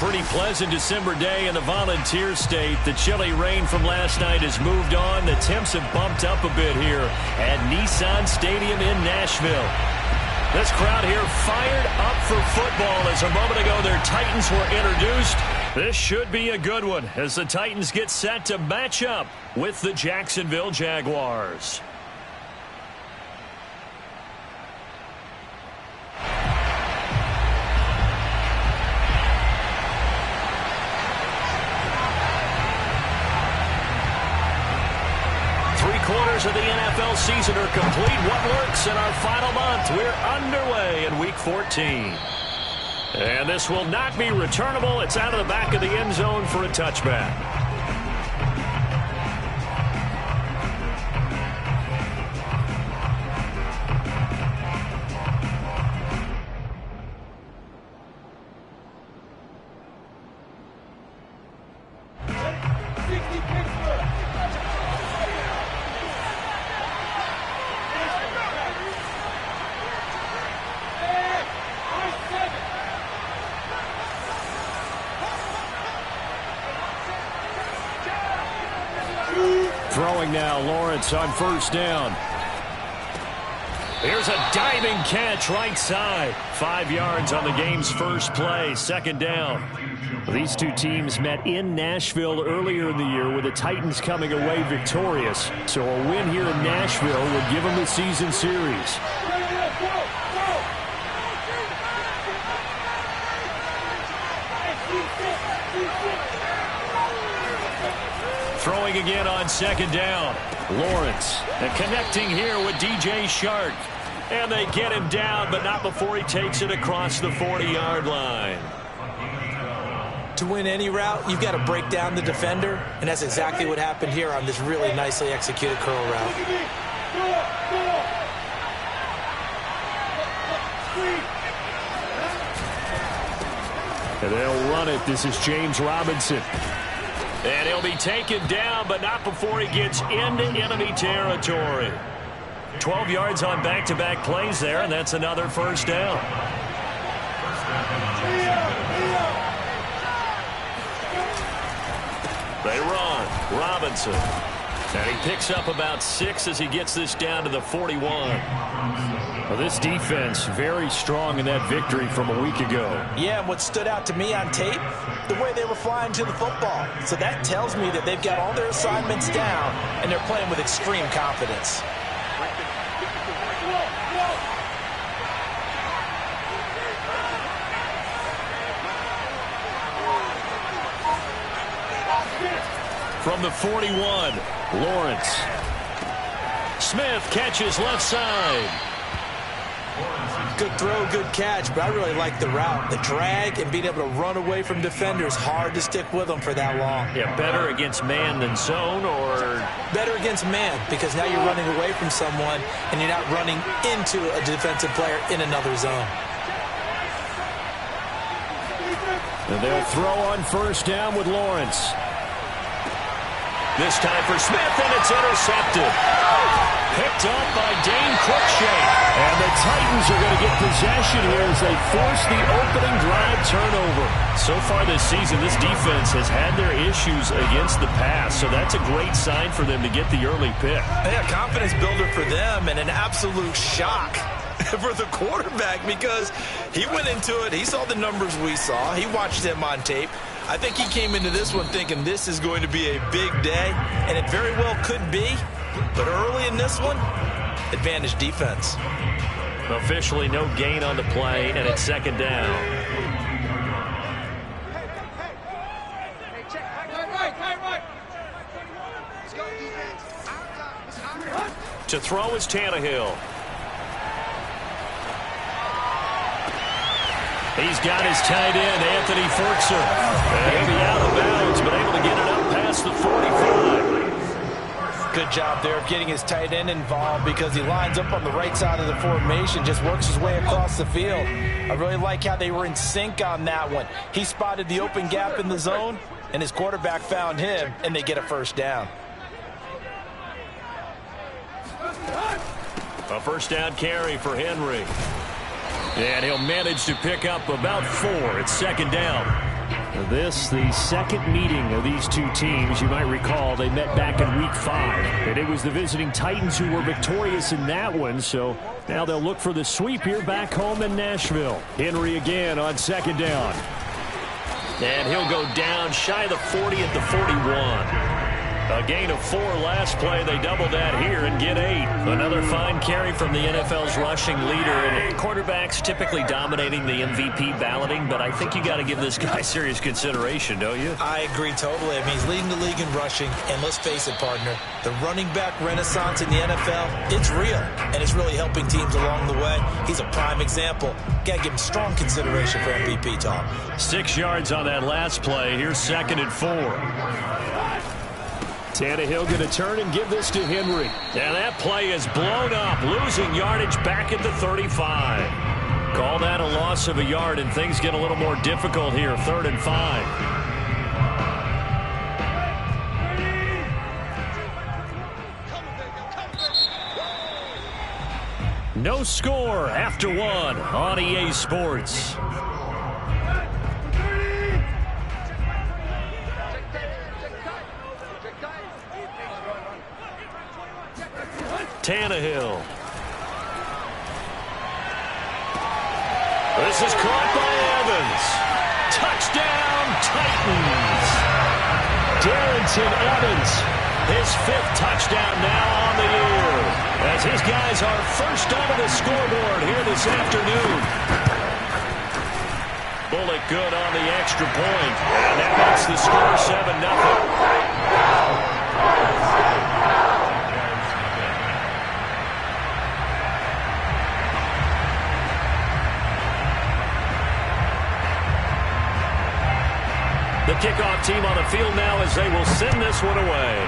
pretty pleasant December day in the Volunteer State. The chilly rain from last night has moved on. The temps have bumped up a bit here at Nissan Stadium in Nashville. This crowd here fired up for football as a moment ago their Titans were introduced. This should be a good one as the Titans get set to match up with the Jacksonville Jaguars. Three-quarters of the NFL season are complete. What works in our final month? We're underway in Week 14. And this will not be returnable. It's out of the back of the end zone for a touchback. Throwing now, Lawrence on first down. Here's a diving catch right side. 5 yards on the game's first play, second down. These two teams met in Nashville earlier in the year with the Titans coming away victorious. So a win here in Nashville would give them the season series. Throwing again on second down. Lawrence and connecting here with DJ Shark. And they get him down, but not before he takes it across the 40-yard line. To win any route, you've got to break down the defender, and that's exactly what happened here on this really nicely executed curl route. And they'll run it. This is James Robinson. And he'll be taken down, but not before he gets into enemy territory. 12 yards on back-to-back plays there, and that's another first down. They run. Robinson. And he picks up about 6 as he gets this down to the 41. Well, this defense very strong in that victory from a week ago. Yeah, and what stood out to me on tape, the way they were flying to the football. So that tells me that they've got all their assignments down, and they're playing with extreme confidence. From the 41, Lawrence. Smith catches left side. Good throw, good catch, but I really like the route. The drag and being able to run away from defenders, hard to stick with them for that long. Yeah, better against man than zone, or? Better against man, because now you're running away from someone and you're not running into a defensive player in another zone. And they'll throw on first down with Lawrence. This time for Smith, and it's intercepted. Picked up by Dane Cruikshank. And the Titans are going to get possession here as they force the opening drive turnover. So far this season, this defense has had their issues against the pass, so that's a great sign for them to get the early pick. Yeah, confidence builder for them and an absolute shock for the quarterback because he went into it. He saw the numbers we saw. He watched them on tape. I think he came into this one thinking this is going to be a big day, and it very well could be. But early in this one, advantage defense. Officially no gain on the play, and it's second down. To throw is Tannehill. He's got his tight end, Anthony Ferkser. And he'll be out of bounds, but able to get it up past the 45. Good job there of getting his tight end involved because he lines up on the right side of the formation, just works his way across the field. I really like how they were in sync on that one. He spotted the open gap in the zone, and his quarterback found him, and they get a first down. A first down carry for Henry. And he'll manage to pick up about 4. It's second down. This, the second meeting of these two teams. You might recall they met back in Week 5. And it was the visiting Titans who were victorious in that one. So now they'll look for the sweep here back home in Nashville. Henry again on second down. And he'll go down shy of the 40 at the 41. A gain of 4 last play. They double that here and get 8. Another fine carry from the NFL's rushing leader. And quarterbacks typically dominating the MVP balloting, but I think you got to give this guy serious consideration, don't you? I agree totally. I mean, he's leading the league in rushing, and let's face it, partner, the running back renaissance in the NFL, it's real, and it's really helping teams along the way. He's a prime example. Got to give him strong consideration for MVP, Tom. 6 yards on that last play. Here's 2nd and 4. Tannehill going to turn and give this to Henry. And that play is blown up, losing yardage back at the 35. Call that a loss of a yard, and things get a little more difficult here. 3rd and 5. No score after 1 on EA Sports. Tannehill. This is caught by Evans. Touchdown, Titans. Darrington Evans, his 5th touchdown now on the year, as his guys are first onto the scoreboard here this afternoon. Bullock good on the extra point, and that makes the score 7-0. The kickoff team on the field now as they will send this one away.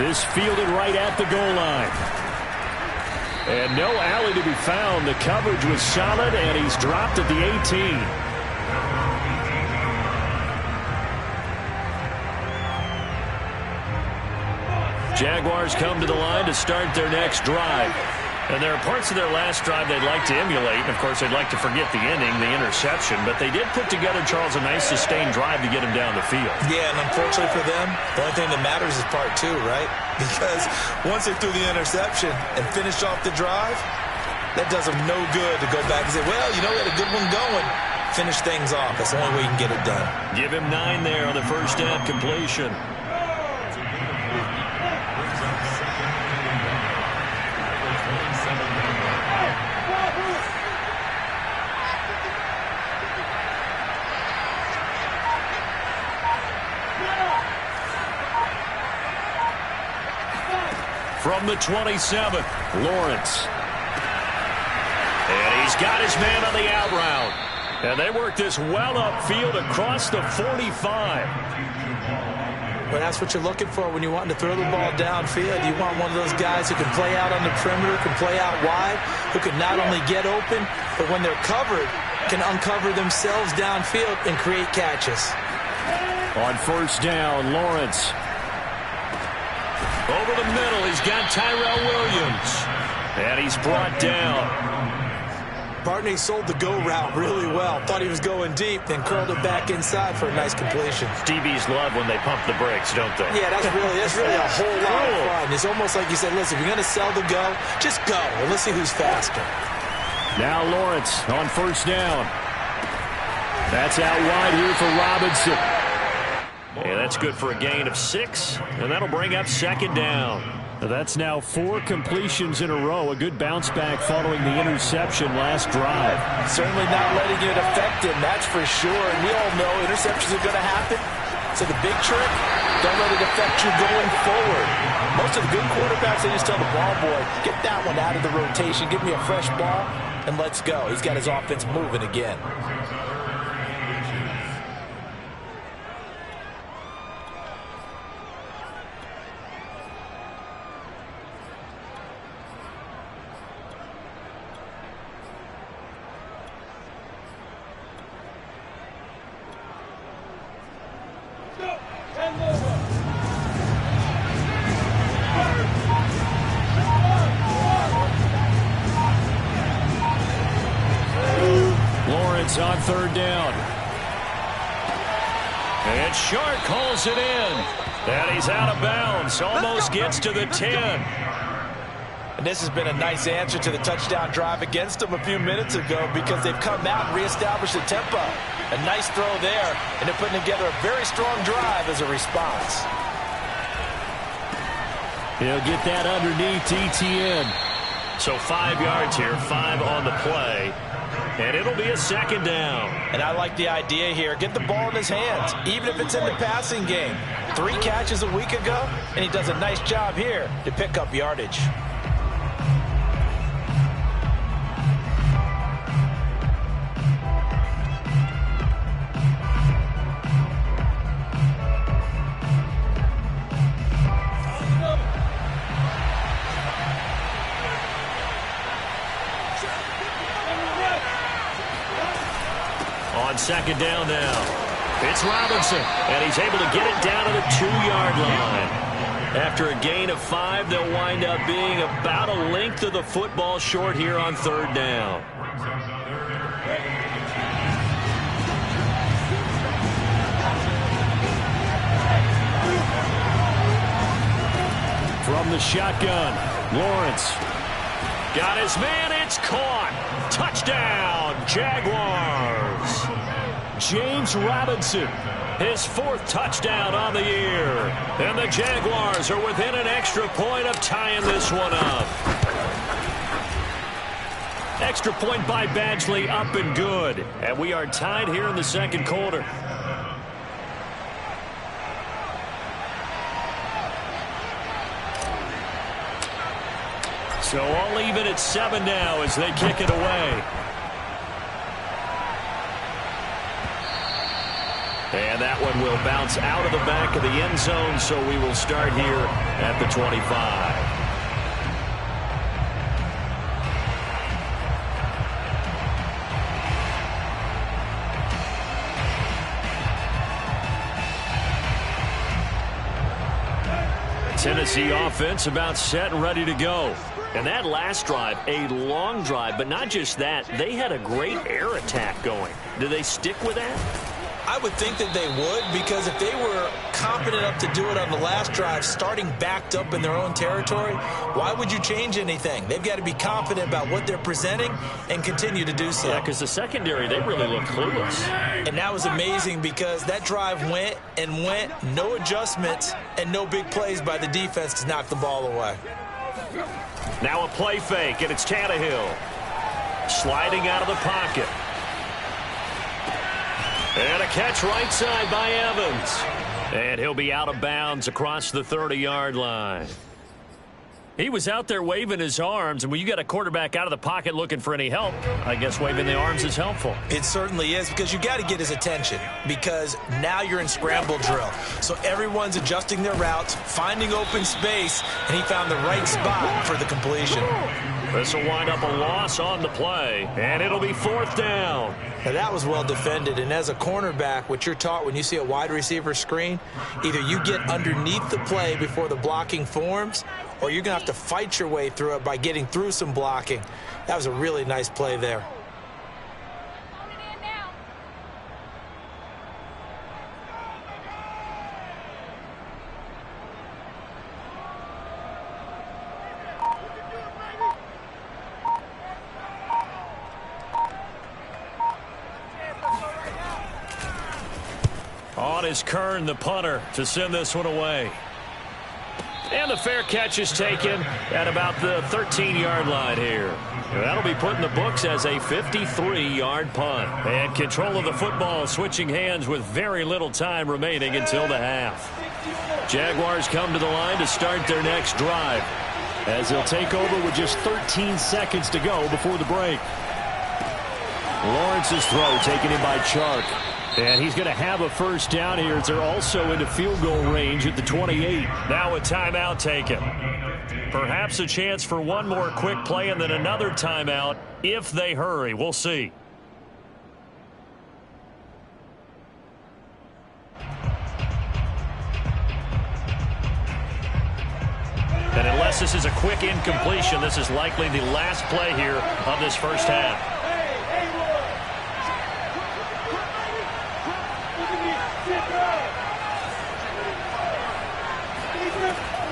This fielded right at the goal line. And no alley to be found. The coverage was solid, and he's dropped at the 18. Jaguars come to the line to start their next drive. And there are parts of their last drive they'd like to emulate. And, of course, they'd like to forget the ending, the interception. But they did put together, Charles, a nice sustained drive to get him down the field. Yeah, and unfortunately for them, the only thing that matters is part 2, right? Because once they threw the interception and finished off the drive, that does them no good to go back and say, well, you know, we had a good one going. Finish things off. That's the only way you can get it done. Give him 9 there on the first down completion. From the 27, Lawrence. And he's got his man on the out route. And they work this well upfield across the 45. Well, that's what you're looking for when you want to throw the ball downfield. You want one of those guys who can play out on the perimeter, can play out wide, who can not only get open, but when they're covered, can uncover themselves downfield and create catches. On first down, Lawrence. Over the middle, he's got Tyrell Williams. And he's brought down. Bartney sold the go route really well. Thought he was going deep, then curled it back inside for a nice completion. DBs love when they pump the brakes, don't they? Yeah, that's really a whole lot of fun. It's almost like you said, listen, if you're going to sell the go, just go. And let's see who's faster. Now Lawrence on first down. That's out wide here for Robinson. Yeah, that's good for a gain of 6, and that'll bring up second down. That's now 4 completions in a row. A good bounce back following the interception last drive. Certainly not letting it affect him, that's for sure. And we all know interceptions are going to happen. So the big trick, don't let it affect you going forward. Most of the good quarterbacks, they just tell the ball boy, get that one out of the rotation, give me a fresh ball, and let's go. He's got his offense moving again. third down. And Shark calls it in. And he's out of bounds. Almost gets to the 10. And this has been a nice answer to the touchdown drive against them a few minutes ago because they've come out and reestablished the tempo. A nice throw there, and they're putting together a very strong drive as a response. He'll get that underneath ETN. So 5 yards here, 5 on the play. And it'll be a second down. And I like the idea here. Get the ball in his hands, even if it's in the passing game. 3 catches a week ago, and he does a nice job here to pick up yardage. On second down now, it's Robinson, and he's able to get it down to the 2-yard line. After a gain of 5, they'll wind up being about a length of the football short here on third down. From the shotgun, Lawrence. Got his man, it's caught. Touchdown, Jaguars. James Robinson, his 4th touchdown on the year. And the Jaguars are within an extra point of tying this one up. Extra point by Badgley, up and good. And we are tied here in the second quarter. So all even at 7 now as they kick it away. And that one will bounce out of the back of the end zone, so we will start here at the 25. Tennessee offense about set and ready to go. And that last drive, a long drive, but not just that. They had a great air attack going. Do they stick with that? I would think that they would, because if they were confident enough to do it on the last drive, starting backed up in their own territory, why would you change anything? They've got to be confident about what they're presenting and continue to do so. Yeah, because the secondary, they really look clueless. And that was amazing because that drive went and went, no adjustments, and no big plays by the defense to knock the ball away. Now a play fake, and it's Tannehill. Sliding out of the pocket. And a catch right side by Evans. And he'll be out of bounds across the 30-yard line. He was out there waving his arms, and when you got a quarterback out of the pocket looking for any help, I guess waving the arms is helpful. It certainly is, because you got to get his attention, because now you're in scramble drill. So everyone's adjusting their routes, finding open space, and he found the right spot for the completion. This will wind up a loss on the play, and it'll be 4th down. Now that was well defended, and as a cornerback, what you're taught when you see a wide receiver screen, either you get underneath the play before the blocking forms, or you're going to have to fight your way through it by getting through some blocking. That was a really nice play there. On is Kern, the punter, to send this one away. And the fair catch is taken at about the 13-yard line here. That'll be put in the books as a 53-yard punt. And control of the football switching hands with very little time remaining until the half. Jaguars come to the line to start their next drive, as they'll take over with just 13 seconds to go before the break. Lawrence's throw taken in by Chark. And he's going to have a first down here as they're also into field goal range at the 28. Now a timeout taken. Perhaps a chance for one more quick play and then another timeout if they hurry. We'll see. And unless this is a quick incompletion, this is likely the last play here of this first half.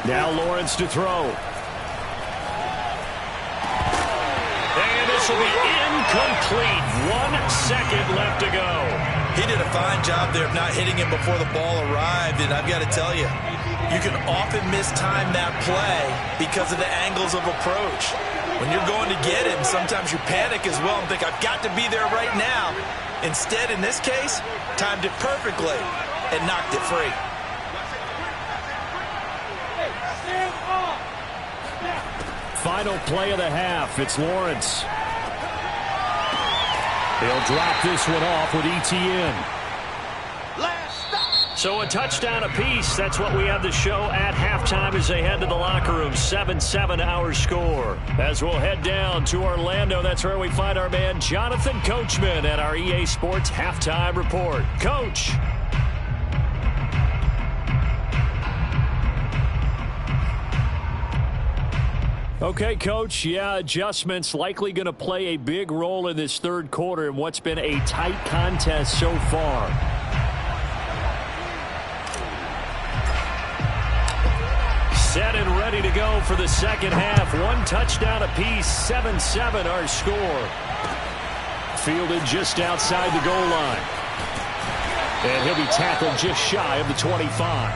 Now Lawrence to throw. And this will be incomplete. 1 second left to go. He did a fine job there of not hitting him before the ball arrived, and I've got to tell you, you can often mistime that play because of the angles of approach. When you're going to get him, sometimes you panic as well and think, I've got to be there right now. Instead, in this case, timed it perfectly and knocked it free. Final play of the half. It's Lawrence. He'll drop this one off with ETN. So a touchdown apiece. That's what we have to show at halftime as they head to the locker room. 7-7 our score. As we'll head down to Orlando, that's where we find our man Jonathan Coachman at our EA Sports Halftime Report. Coach. Okay, Coach, yeah, adjustments likely going to play a big role in this third quarter in what's been a tight contest so far. Set and ready to go for the second half. 1 touchdown apiece, 7-7 our score. Fielded just outside the goal line. And he'll be tackled just shy of the 25.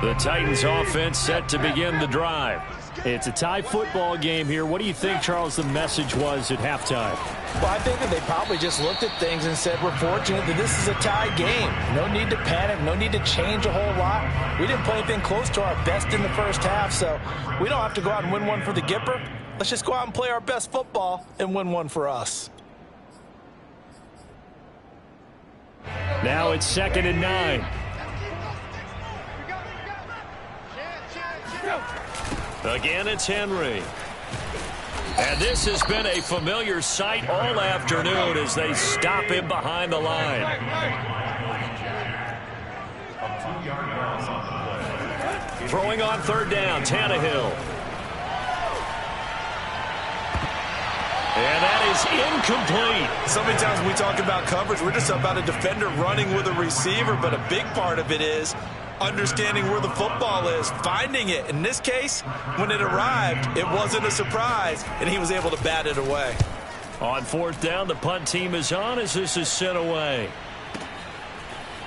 The Titans offense set to begin the drive. It's a tie football game here. What do you think, Charles, the message was at halftime? Well, I think that they probably just looked at things and said, we're fortunate that this is a tie game. No need to panic. No need to change a whole lot. We didn't play anything close to our best in the first half, so we don't have to go out and win one for the Gipper. Let's just go out and play our best football and win one for us. Now it's 2nd and 9. Again, it's Henry. And this has been a familiar sight all afternoon as they stop him behind the line. Throwing on 3rd down, Tannehill. And that is incomplete. So many times when we talk about coverage, we're just about a defender running with a receiver, but a big part of it is understanding where the football is, finding it. In this case, when it arrived, it wasn't a surprise, and he was able to bat it away. On 4th down, the punt team is on as this is sent away.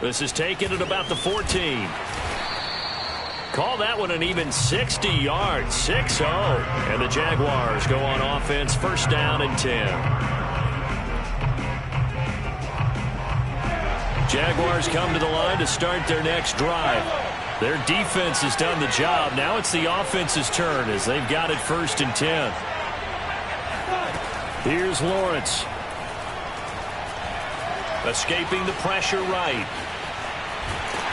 This is taken at about the 14. Call that one an even 60 yards, 6-0. And the Jaguars go on offense, 1st down and 10. Jaguars come to the line to start their next drive. Their defense has done the job. Now it's the offense's turn as they've got it 1st and 10. Here's Lawrence. Escaping the pressure right.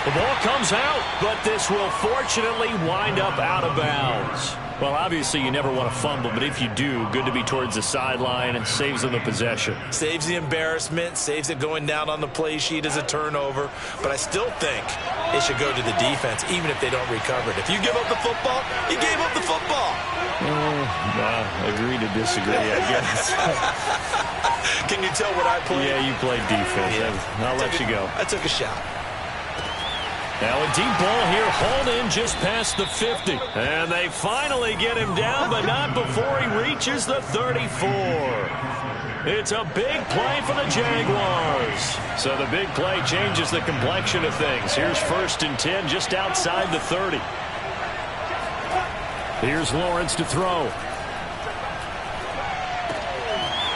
The ball comes out, but this will fortunately wind up out of bounds. Well, obviously you never want to fumble, but if you do, good to be towards the sideline and saves them the possession. Saves the embarrassment, saves it going down on the play sheet as a turnover, but I still think it should go to the defense, even if they don't recover it. If you give up the football, you gave up the football. Agree to disagree, I guess. Can you tell what I played? Yeah, you played defense. Yeah. I'll let you go. I took a shot. Now a deep ball here, hauled in just past the 50. And they finally get him down, but not before he reaches the 34. It's a big play for the Jaguars. So the big play changes the complexion of things. Here's 1st and 10 just outside the 30. Here's Lawrence to throw.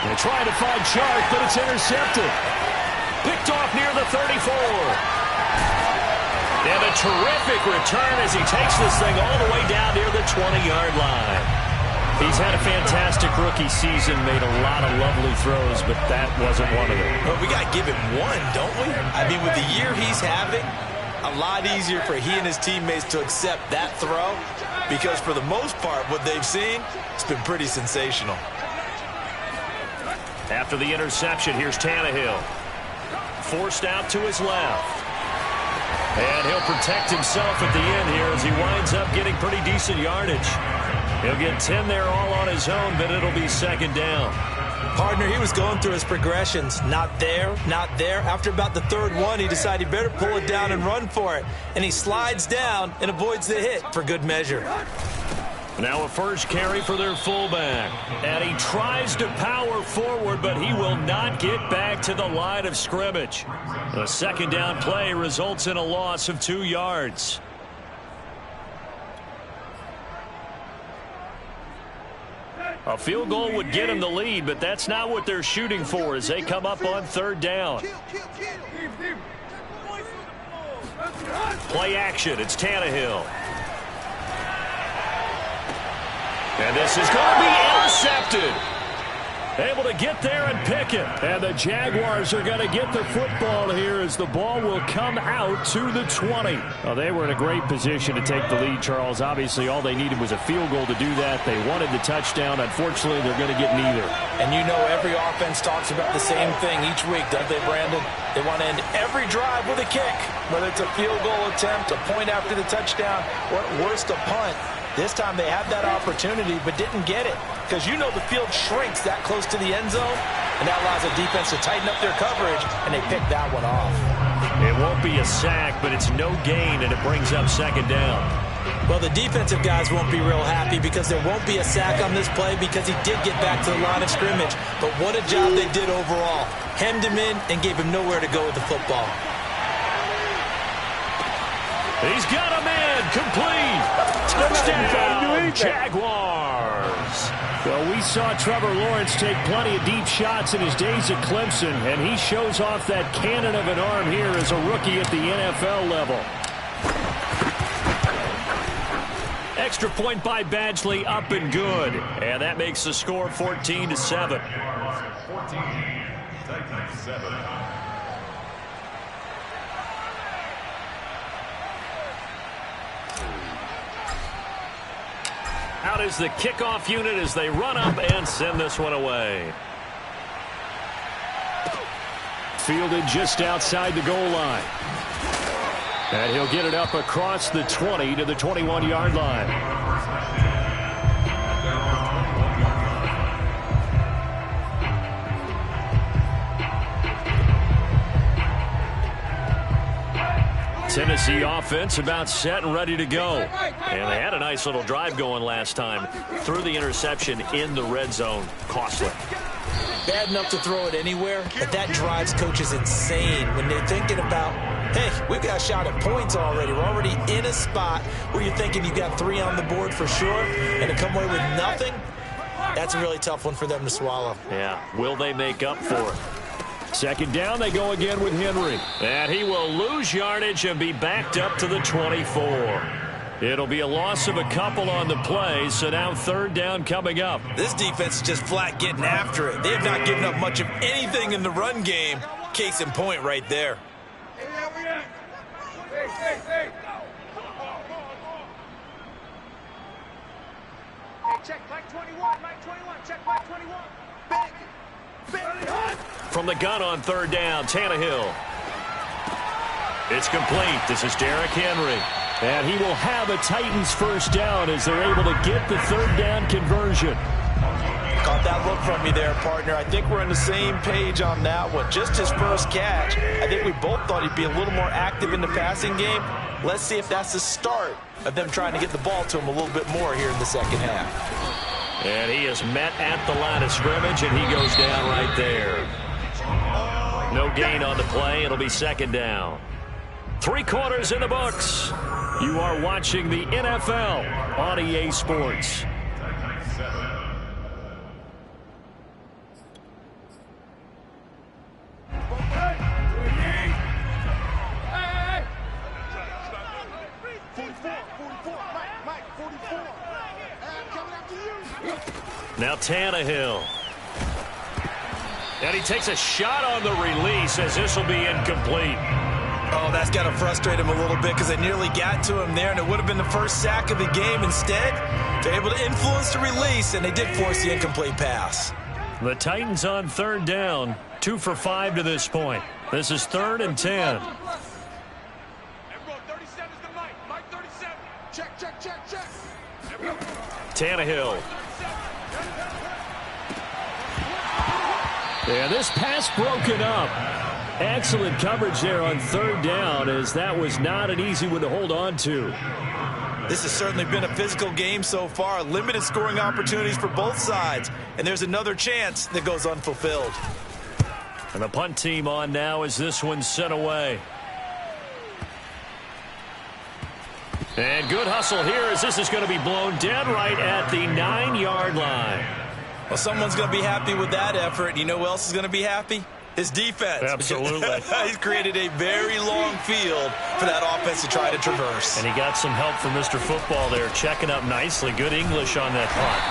They try to find Chark, but it's intercepted. Picked off near the 34. And a terrific return as he takes this thing all the way down near the 20-yard line. He's had a fantastic rookie season, made a lot of lovely throws, but that wasn't one of them. But we got to give him one, don't we? I mean, with the year he's having, a lot easier for he and his teammates to accept that throw because for the most part, what they've seen, it's been pretty sensational. After the interception, here's Tannehill. Forced out to his left. And he'll protect himself at the end here as he winds up getting pretty decent yardage. He'll get 10 there all on his own, but it'll be second down. Partner, he was going through his progressions. Not there, not there. After about the third one, he decided he better pull it down and run for it. And he slides down and avoids the hit for good measure. Now a first carry for their fullback. And he tries to power forward, but he will not get back to the line of scrimmage. A second down play results in a loss of 2 yards. A field goal would get him the lead, but that's not what they're shooting for as they come up on third down. Play action. It's Tannehill. And this is going to be intercepted. Able to get there and pick it. And the Jaguars are going to get the football here as the ball will come out to the 20. Well, they were in a great position to take the lead, Charles. Obviously, all they needed was a field goal to do that. They wanted the touchdown. Unfortunately, they're going to get neither. And you know every offense talks about the same thing each week, don't they, Brandon? They want to end every drive with a kick, whether it's a field goal attempt, a point after the touchdown, or at worst, a punt. This time they had that opportunity but didn't get it because you know the field shrinks that close to the end zone, and that allows the defense to tighten up their coverage, and they picked that one off. It won't be a sack, but it's no gain, and it brings up second down. Well, the defensive guys won't be real happy because there won't be a sack on this play because he did get back to the line of scrimmage. But what a job they did overall. Hemmed him in and gave him nowhere to go with the football. He's got a man complete. Touchdown, Jaguars. Well, we saw Trevor Lawrence take plenty of deep shots in his days at Clemson, and he shows off that cannon of an arm here as a rookie at the NFL level. Extra point by Badgley, up and good. And that makes the score 14-7. 14, Titans 7. Out is the kickoff unit as they run up and send this one away. Fielded just outside the goal line. And he'll get it up across the 20 to the 21-yard line. Tennessee offense about set and ready to go. And they had a nice little drive going last time. Threw the interception in the red zone. Costly. Bad enough to throw it anywhere, but that drives coaches insane when they're thinking about, hey, we've got a shot at points already. We're already in a spot where you're thinking you've got 3 on the board for sure, and to come away with nothing, that's a really tough one for them to swallow. Yeah, will they make up for it? Second down, they go again with Henry. And he will lose yardage and be backed up to the 24. It'll be a loss of a couple on the play, so now third down coming up. This defense is just flat getting after it. They have not given up much of anything in the run game. Case in point right there. Hey, check Mike 21, check Mike 21. Big. From the gun on third down, Tannehill. It's complete. This is Derrick Henry. And he will have a Titans first down as they're able to get the third down conversion. Caught that look from me there, partner. I think we're on the same page on that one. Just his first catch. I think we both thought he'd be a little more active in the passing game. Let's see if that's the start of them trying to get the ball to him a little bit more here in the second half. And he is met at the line of scrimmage, and he goes down right there. No gain on the play. It'll be second down. 3 quarters in the books. You are watching the NFL on EA Sports. Now Tannehill. And he takes a shot on the release as this will be incomplete. Oh, that's got to frustrate him a little bit because they nearly got to him there, and it would have been the first sack of the game. Instead, they're able to influence the release, and they did force the incomplete pass. The Titans on third down, 2 for 5 to this point. This is 3rd and 10. Tannehill. And this pass broken up. Excellent coverage there on third down, as that was not an easy one to hold on to. This has certainly been a physical game so far. Limited scoring opportunities for both sides. And there's another chance that goes unfulfilled. And the punt team on now as this one's sent away. And good hustle here as this is going to be blown dead right at the 9-yard line. Well, someone's going to be happy with that effort. You know who else is going to be happy? His defense. Absolutely. He's created a very long field for that offense to try to traverse. And he got some help from Mr. Football there, checking up nicely. Good English on that punt.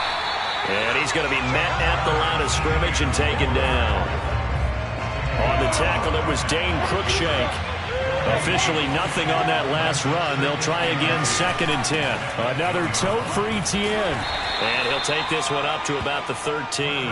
And he's going to be met at the line of scrimmage and taken down. On the tackle, it was Dane Cruikshank. Officially nothing on that last run. They'll try again, 2nd and 10. Another tote for Etienne. And he'll take this one up to about the 13.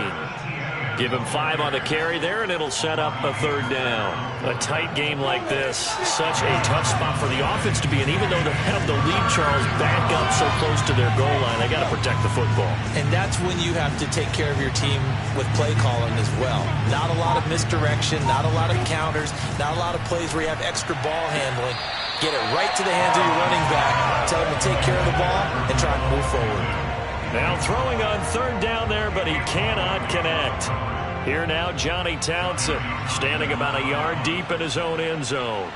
Give him 5 on the carry there, and it'll set up a 3rd down. A tight game like this, such a tough spot for the offense to be in. Even though they have the lead, Charles, back up so close to their goal line, they got to protect the football. And that's when you have to take care of your team with play calling as well. Not a lot of misdirection, not a lot of counters, not a lot of plays where you have extra ball handling. Get it right to the hands of your running back, tell him to take care of the ball, and try to move forward. Now throwing on 3rd down there, but he cannot connect. Here now, Johnny Townsend, standing about a yard deep in his own end zone.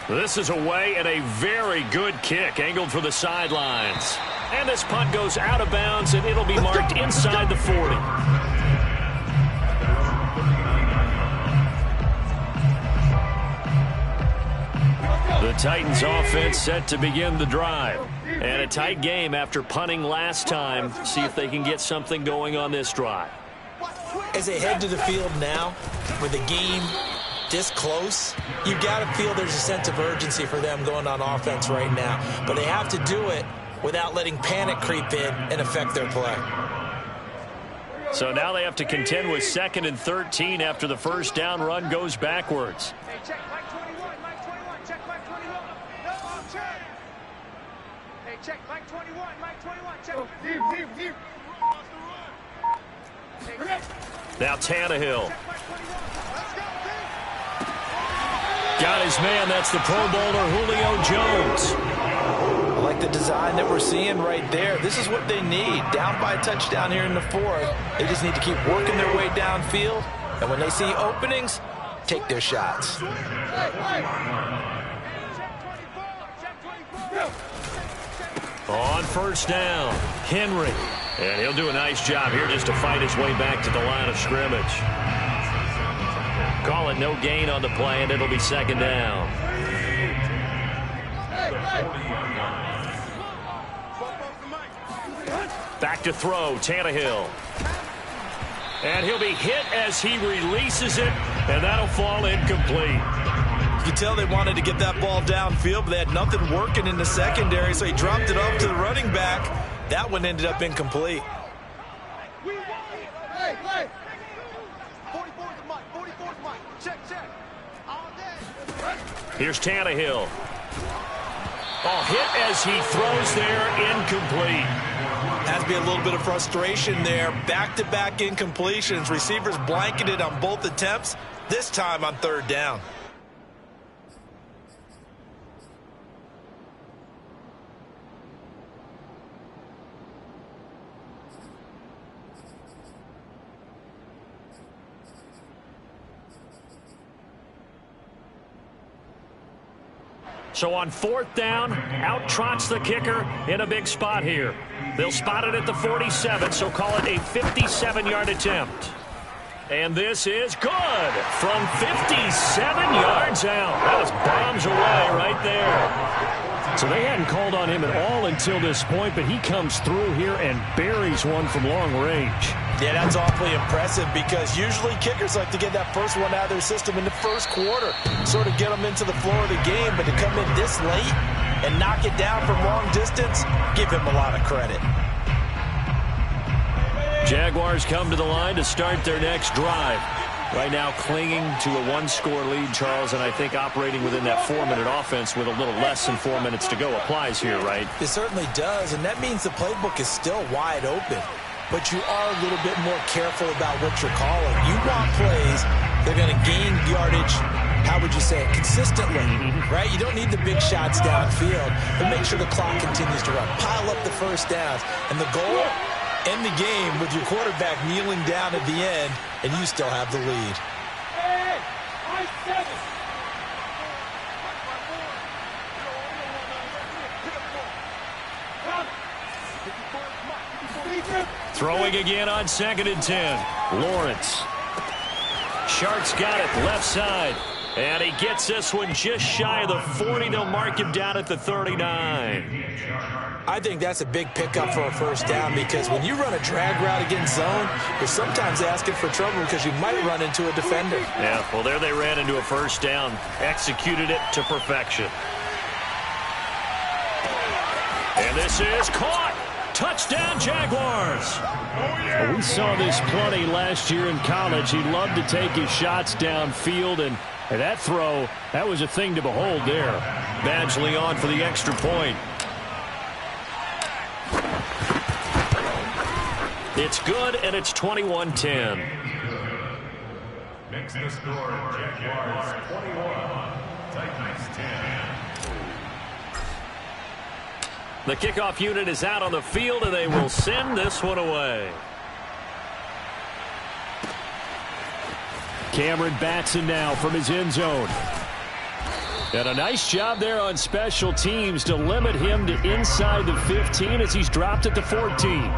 This is away and a very good kick, angled for the sidelines. And this punt goes out of bounds, and it'll be marked inside the 40. The Titans offense set to begin the drive. And a tight game after punting last time. See if they can get something going on this drive. As they head to the field now, with the game this close, you've got to feel there's a sense of urgency for them going on offense right now. But they have to do it without letting panic creep in and affect their play. So now they have to contend with 2nd and 13 after the first down run goes backwards. Hey, check Mike 21, Mike 21, check Mike 21. No, check. Hey, check Mike 21, Mike 21, check. Now Tannehill. Got his man. That's the Pro Bowler Julio Jones. I like the design that we're seeing right there. This is what they need. Down by a touchdown here in the 4th. They just need to keep working their way downfield. And when they see openings, take their shots. On first down, Henry. And he'll do a nice job here just to fight his way back to the line of scrimmage. Call it no gain on the play, and it'll be 2nd down. Back to throw, Tannehill. And he'll be hit as he releases it, and that'll fall incomplete. You can tell they wanted to get that ball downfield, but they had nothing working in the secondary, so he dropped it off to the running back. That one ended up incomplete. Here's Tannehill. Oh, hit as he throws there, incomplete. Has to be a little bit of frustration there. Back-to-back incompletions. Receivers blanketed on both attempts, this time on 3rd down. So on 4th down, out trots the kicker in a big spot here. They'll spot it at the 47, so call it a 57-yard attempt. And this is good from 57 yards out. That was bombs away right there. So they hadn't called on him at all until this point, but he comes through here and buries one from long range. Yeah, that's awfully impressive because usually kickers like to get that first one out of their system in the first quarter, sort of get them into the flow of the game, but to come in this late and knock it down from long distance, give him a lot of credit. Jaguars come to the line to start their next drive. Right now clinging to a one-score lead, Charles, and I think operating within that 4-minute offense with a little less than 4 minutes to go applies here, right? It certainly does, and that means the playbook is still wide open. But you are a little bit more careful about what you're calling. You want plays that are going to gain yardage, how would you say it, consistently, right? You don't need the big shots downfield, but make sure the clock continues to run. Pile up the first downs. And the goal, end the game with your quarterback kneeling down at the end, and you still have the lead. Throwing again on 2nd and 10. Lawrence. Shart's got it left side. And he gets this one just shy of the 40. They'll mark him down at the 39. I think that's a big pickup for a first down because when you run a drag route against zone, you're sometimes asking for trouble because you might run into a defender. Yeah, well, there they ran into a first down. Executed it to perfection. And this is caught. Touchdown, Jaguars. Well, we saw this plenty last year in college. He loved to take his shots downfield, and that throw, that was a thing to behold there. Badgley on for the extra point. It's good, and it's 21-10. Makes the score Jaguars 21, Titans 10. The kickoff unit is out on the field, and they will send this one away. Cameron Batson now from his end zone. And a nice job there on special teams to limit him to inside the 15 as he's dropped at the 14.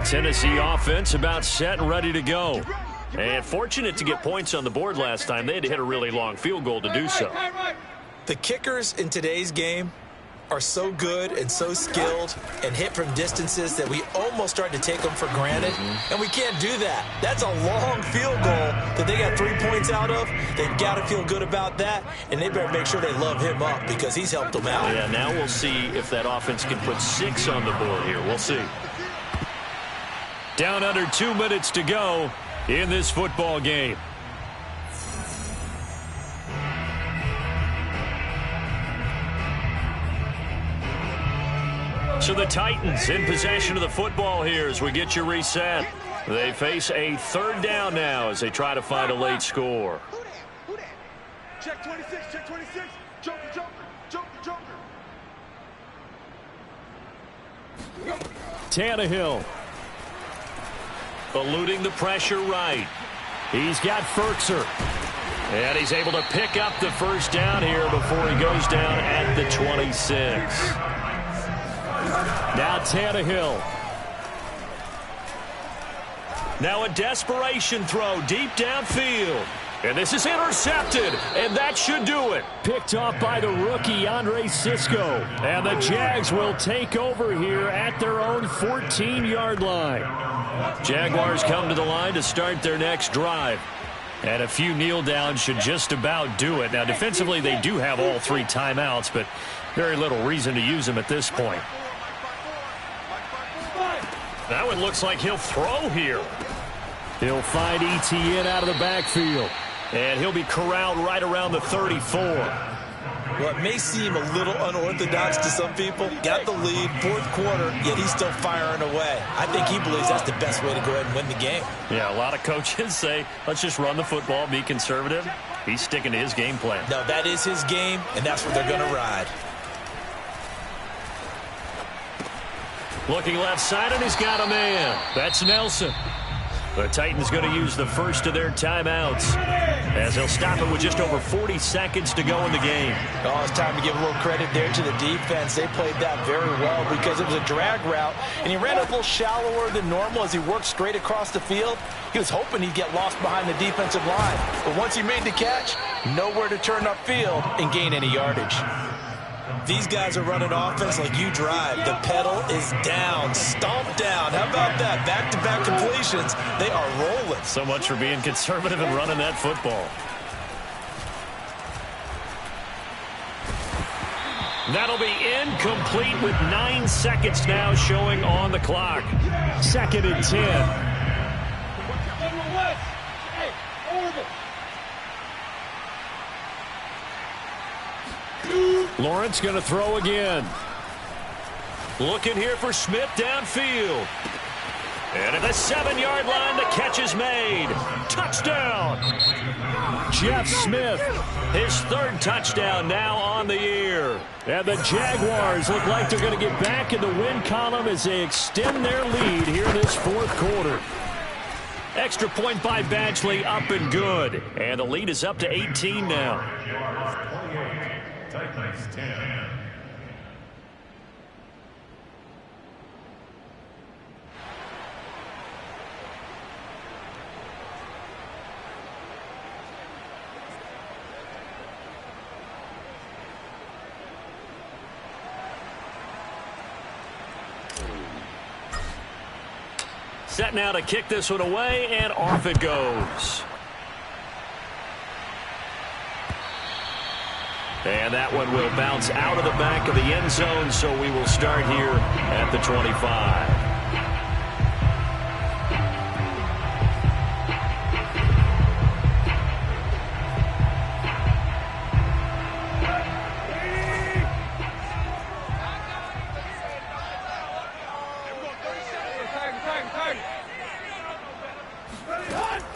Tennessee offense about set and ready to go. And fortunate to get points on the board last time. They had to hit a really long field goal to do so. The kickers in today's game are so good and so skilled and hit from distances that we almost start to take them for granted, and we can't do that. That's a long field goal that they got 3 points out of. They've got to feel good about that, and they better make sure they love him up because he's helped them out. Yeah, now we'll see if that offense can put 6 on the board here. We'll see. Down under 2 minutes to go in this football game. So the Titans in possession of the football here as we get you reset. They face a third down now as they try to find a late score. Who that? Check 26, check 26. Joker, Joker, Joker, Joker. Tannehill. Eluding the pressure right. He's got Ferkser. And he's able to pick up the first down here before he goes down at the 26. Now Tannehill. Now a desperation throw deep downfield. And this is intercepted, and that should do it. Picked off by the rookie, Andre Sisco. And the Jags will take over here at their own 14-yard line. Jaguars come to the line to start their next drive. And a few kneel downs should just about do it. Now, defensively, they do have all 3 timeouts, but very little reason to use them at this point. That one looks like he'll throw here. He'll find ETN out of the backfield. And he'll be corralled right around the 34. Well, it may seem a little unorthodox to some people. Got the lead, fourth quarter, yet he's still firing away. I think he believes that's the best way to go ahead and win the game. Yeah, a lot of coaches say, let's just run the football, be conservative. He's sticking to his game plan. No, that is his game, and that's what they're going to ride. Looking left side, and he's got a man. That's Nelson. The Titans going to use the first of their timeouts as they'll stop it with just over 40 seconds to go in the game. Oh, it's time to give a little credit there to the defense. They played that very well because it was a drag route, and he ran a little shallower than normal as he worked straight across the field. He was hoping he'd get lost behind the defensive line. But once he made the catch, nowhere to turn upfield and gain any yardage. These guys are running offense like you drive. The pedal is down, stomped down. How about that? Back-to-back completions. They are rolling. So much for being conservative and running that football. That'll be incomplete with 9 seconds now showing on the clock. 2nd and 10. Lawrence going to throw again. Looking here for Smith downfield. And at the 7-yard line, the catch is made. Touchdown. Jeff Smith, his 3rd touchdown now on the year. And the Jaguars look like they're going to get back in the win column as they extend their lead here in this 4th quarter. Extra point by Badgley, up and good. And the lead is up to 18 now. Titans 10. Set now to kick this one away, and off it goes. And that one will bounce out of the back of the end zone, so we will start here at the 25.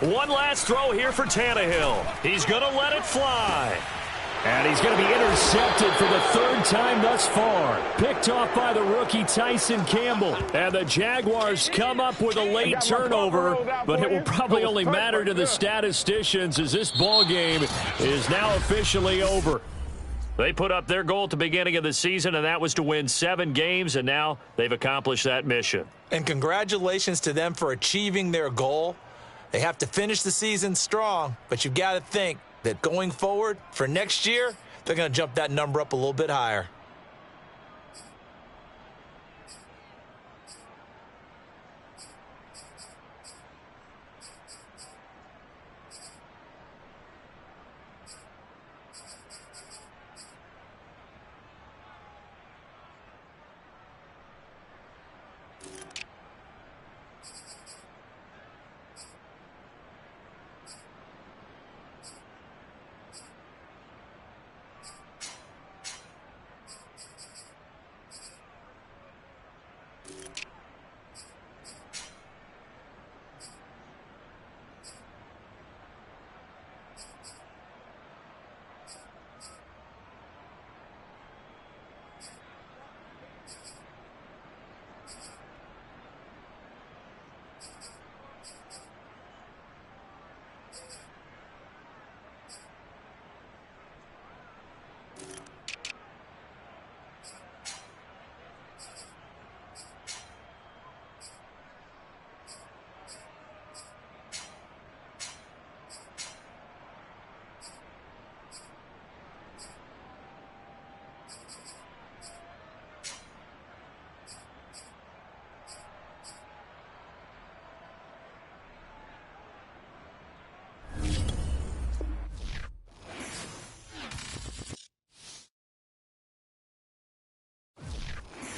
One last throw here for Tannehill. He's going to let it fly. And he's going to be intercepted for the 3rd time thus far. Picked off by the rookie Tyson Campbell. And the Jaguars come up with a late turnover, but it will probably only matter to the statisticians as this ball game is now officially over. They put up their goal at the beginning of the season, and that was to win 7 games, and now they've accomplished that mission. And congratulations to them for achieving their goal. They have to finish the season strong, but you've got to think that going forward for next year, they're going to jump that number up a little bit higher.